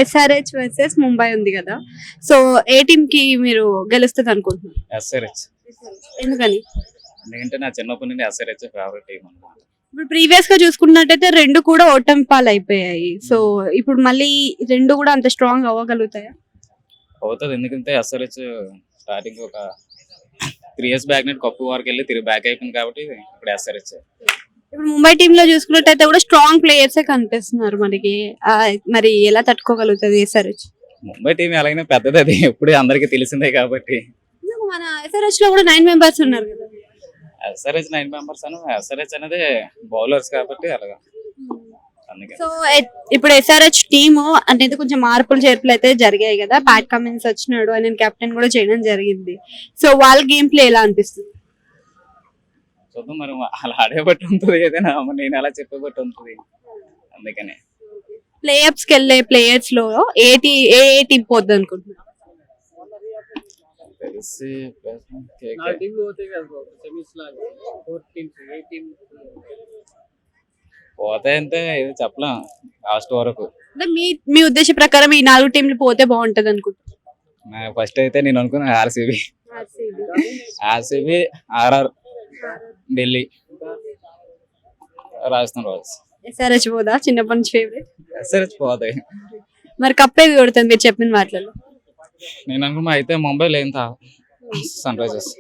SRH versus Mumbai ఉంది కదా, so ఏ team కి మీరు గెలుస్తుంది అనుకుంటున్నారు? ఎస్ఆర్హెచ్. ఎందుకని? ఎందుకంటే నా చిన్నప్పటి నుండి ఎస్ఆర్హెచ్ ఫేవరెట్ టీం అన్నమాట. ఇప్పుడు ప్రీవియస్ గా చూసుకున్నట్టయితే రెండు కూడా ఓటమి పాలు అయిపోయాయి. సో ఇప్పుడు మళ్ళీ రెండు కూడా అంత స్ట్రాంగ్ అవ్వగలుగుతాయా? అవుతుంది, ఎందుకంటే ఎస్ఆర్హెచ్ స్టార్టింగ్ ఒక 3 years బ్యాక్ నుండి కప్పు వరకు వెళ్ళి తిరిగి బ్యాక్ అయిపోయింది కాబట్టి ఇప్పుడు ఎస్ఆర్హెచ్. ఇప్పుడు ముంబై టీమ్ లో చూసుకున్నట్టయితే కూడా స్ట్రాంగ్ ప్లేయర్సే కనిపిస్తున్నారు మనకి. మరి ఎలా తట్టుకోగలుగుతుంది ఎస్ఆర్హెచ్? ముంబై టీం ఎలాగైనా పెద్దది, అది ఎప్పుడు అందరికీ తెలిసిందే కాబట్టి. మన ఎస్ఆర్హెచ్ లో కూడా 9 members ఉన్నారు కదా. ఎస్ఆర్హెచ్ 9 members అని, ఎస్ఆర్హెచ్ అనేది బౌలర్స్ కాబట్టి అలాగా, అందుకే. సో ఇప్పుడు ఎస్ఆర్హెచ్ టీమ్ అనేది కొంచెం మార్పులు చేర్పులు అయితే జరిగాయి కదా. ప్యాట్ కమిన్స్ వచ్చినాడు, ఆయన కెప్టెన్ కూడా చేయడం జరిగింది. సో వాళ్ళ గేమ్ ప్లే ఎలా అనిపిస్తుంది? చూద్దాం మరి, అలా ఆడే బట్టి ఉంటుంది, ఏదైనా నేను అలా చెప్పే బట్టి ఉంటుంది, అందుకనే. ప్లే ఆఫ్స్ కి వెళ్ళే ప్లేయర్స్ లో ఏ టీం పోద్ది అనుకుంటున్నారు? తెలిసి పోతాయంటే ఇది చెప్పలేం లాస్ట్ వరకు. అంటే మీ ఉద్దేశ ప్రకారం ఈ 4 టీంలు పోతే బాగుంటది అనుకుంటున్నారు? ఫస్ట్ అయితే నేను అనుకున్నా RCB, RR, Delhi, Rajasthan Royals. SRH పోదా చిన్నప్పటి నుంచి ఫేవరెట్? ఎస్ఆర్హెచ్ పోతాయి. మరి కప్పేది కొడుతుంది మీరు చెప్పిన మాటలలో? నేను అనుకున్నా అయితే ముంబై లేదా సన్ రైజర్స్.